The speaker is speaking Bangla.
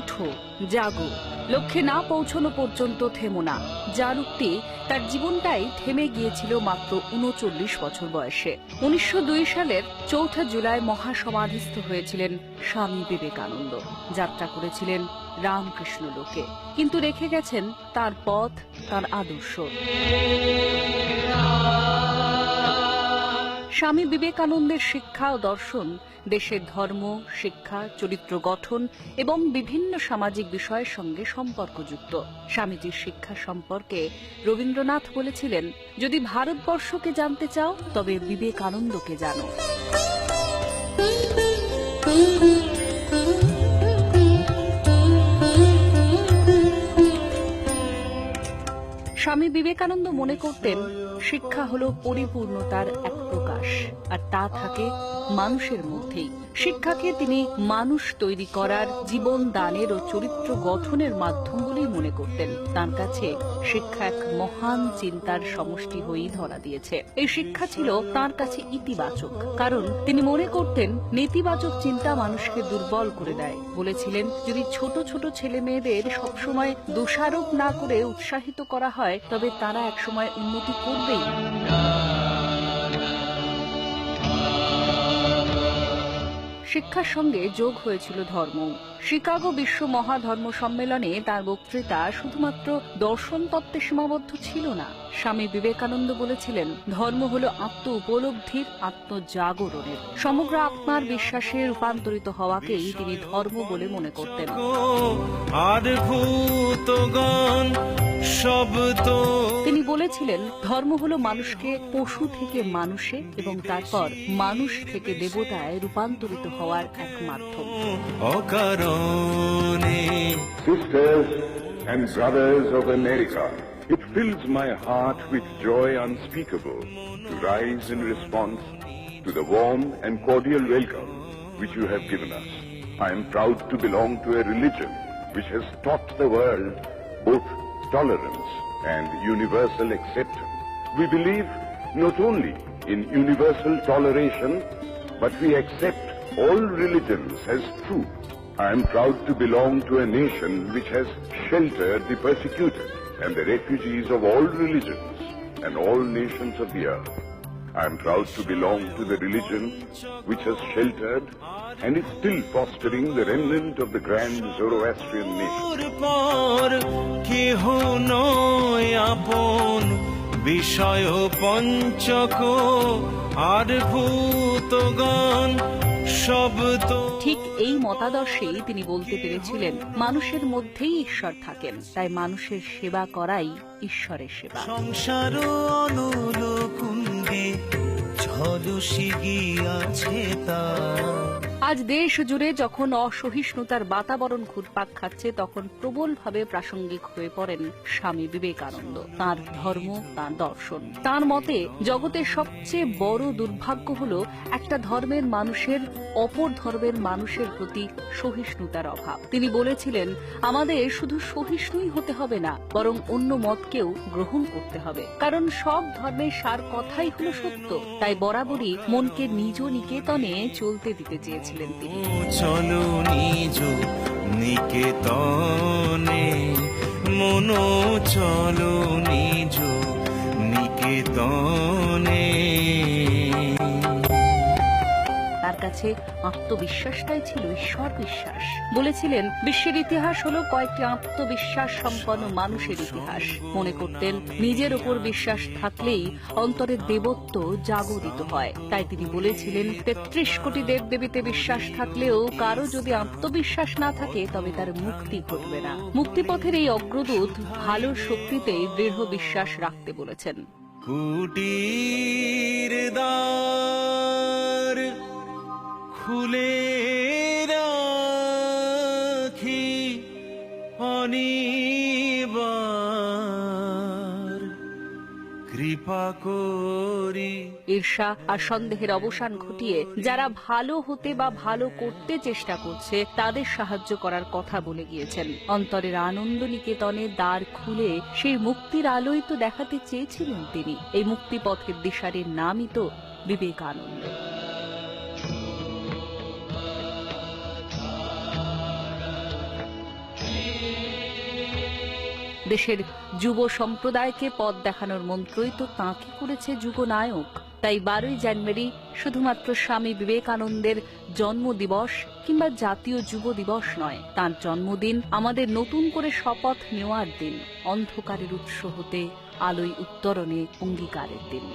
ওঠো, জাগো, লক্ষ্যে না পৌঁছানো পর্যন্ত থেমো না, যার উক্তি তার জীবনটাই থেমে গিয়েছিল মাত্র ৩৯ বছর বয়সে। ১৯০২ সালের ৪ জুলাই মহাসমাধিস্থ হয়েছিলেন স্বামী বিবেকানন্দ। যাত্রা করেছিলেন রামকৃষ্ণ লোকে, কিন্তু রেখে গেছেন তার পথ, তার আদর্শ। স্বামী বিবেকানন্দের শিক্ষা ও দর্শন দেশের ধর্ম, শিক্ষা, চরিত্র গঠন এবং বিভিন্ন সামাজিক বিষয়ের সঙ্গে সম্পর্কযুক্ত। স্বামীজির শিক্ষা সম্পর্কে রবীন্দ্রনাথ বলেছিলেন, যদি ভারতবর্ষকে জানতে চাও তবে বিবেকানন্দকে জানো। স্বামী বিবেকানন্দ মনে করতেন, শিক্ষা হলো পরিপূর্ণতার এক প্রকাশ, আর তা থাকে মানুষের মধ্যেই। শিক্ষাকে তিনি মানুষ তৈরি করার, জীবন দানের ও চরিত্র গঠনের মাধ্যম বলেই মনে করতেন। তার কাছে শিক্ষা এক মহান চিন্তার সমষ্টি হয়েই ধরা দিয়েছে। এই শিক্ষা ছিল তার কাছে ইতিবাচক, কারণ তিনি মনে করতেন নেতিবাচক চিন্তা মানুষকে দুর্বল করে দেয়। বলেছিলেন, যদি ছোট ছোট ছেলে মেয়েদের সবসময় দোষারোপ না করে উৎসাহিত করা হয়, তবে তারা একসময় উন্নতি করবেই। শিক্ষার সঙ্গে যোগ হয়েছিল ধর্ম। শিকাগো বিশ্ব মহাধর্ম সম্মেলনে তার বক্তৃতা শুধুমাত্র দর্শন তত্ত্বে সীমাবদ্ধ ছিল না। স্বামী বিবেকানন্দ বলেছিলেন, ধর্ম হলো আত্ম উপলব্ধির, আত্মজাগরণের, সমগ্র আত্মার বিশ্বাসে রূপান্তরিত হওয়াকেই তিনি ধর্ম বলে মনে করতেন। তিনি বলেছিলেন, ধর্ম হলো মানুষকে পশু থেকে মানুষে এবং তারপর মানুষ থেকে দেবতায় রূপান্তরিত হওয়ার এক মাধ্যম। Sisters and brothers of America, it fills my heart with joy unspeakable to rise in response to the warm and cordial welcome which you have given us. I am proud to belong to a religion which has taught the world both tolerance and universal acceptance. We believe not only in universal toleration, but we accept all religions as true. I am proud to belong to a nation which has sheltered the persecuted and the refugees of all religions and all nations of the earth. I am proud to belong to the religion which has sheltered and is still fostering the remnant of the grand Zoroastrian nation. বিষয় পঞ্চক আর ভূতগণ শব্দ। ঠিক এই মতাদর্শেই তিনি বলতে পেরেছিলেন, মানুষের মধ্যেই ঈশ্বর থাকেন, তাই মানুষের সেবা করাই ঈশ্বরের সেবা। সংসার অনুলকুণ্ডে ঝলসি গিয়াছে তা। আজ দেশ জুড়ে যখন অসহিষ্ণুতার বাতাবরণ ঘুরপাক খাচ্ছে, তখন প্রবলভাবে প্রাসঙ্গিক হয়ে পড়েন স্বামী বিবেকানন্দ, তাঁর ধর্ম, তাঁর দর্শন। তাঁর মতে জগতের সবচেয়ে বড় দুর্ভাগ্য হল একটা ধর্মের মানুষের অপর ধর্মের মানুষের প্রতি সহিষ্ণুতার অভাব। তিনি বলেছিলেন, আমাদের শুধু সহিষ্ণুই হতে হবে না, বরং অন্য মতকেও গ্রহণ করতে হবে, কারণ সব ধর্মের সার কথাই হলো সত্য। তাই বরাবরই মনকে নিজ নিকেতনে চলতে দিতে চেয়েছিলেন তিনি। চলো নিজ নিকেতনে, মনো চলো নিজ নিকেতনে। তার কাছে আত্মবিশ্বাসটাই ছিল ঈশ্বর বিশ্বাস। বলেছিলেন, বিশ্বের ইতিহাস হলো কয়েকটি আত্মবিশ্বাস সম্পন্ন মানুষের ইতিহাস। মনে করতেন, নিজের উপর বিশ্বাস থাকলেই অন্তরের দেবত্ব জাগরিত হয়। তাই তিনি বলেছিলেন, ৩৩ কোটি দেবদেবীতে বিশ্বাস থাকলেও কারো যদি আত্মবিশ্বাস না থাকে, তবে তার মুক্তি ঘটবে না। মুক্তিপথের এই অগ্রদূত ভালোর শক্তিতে দৃঢ় বিশ্বাস রাখতে বলেছেন। কুটির দ্বার খুলে রাখি অনিবার কৃপা করি। ঈর্ষা আর সন্দেহের অবসান ঘটিয়ে যারা ভালো হতে বা ভালো করতে চেষ্টা করছে, তাদের সাহায্য করার কথা বলে গিয়েছেন। অন্তরের আনন্দ নিকেতনে দ্বার খুলে সেই মুক্তির আলোই তো দেখাতে চেয়েছিলেন তিনি। এই মুক্তিপথের দিশারির নামই তো বিবেকানন্দ। দেশের যুব সম্প্রদায়কে পথ দেখানোর মন্ত্রই তো তাঁকে করেছে যুগনায়ক। তাই 12ই জানুয়ারি শুধুমাত্র স্বামী বিবেকানন্দের জন্মদিবস কিংবা জাতীয় যুব দিবস নয়, তাঁর জন্মদিন আমাদের নতুন করে শপথ নেওয়ার দিন, অন্ধকারের উৎস হতে আলোয় উত্তরণে অঙ্গীকারের দিন।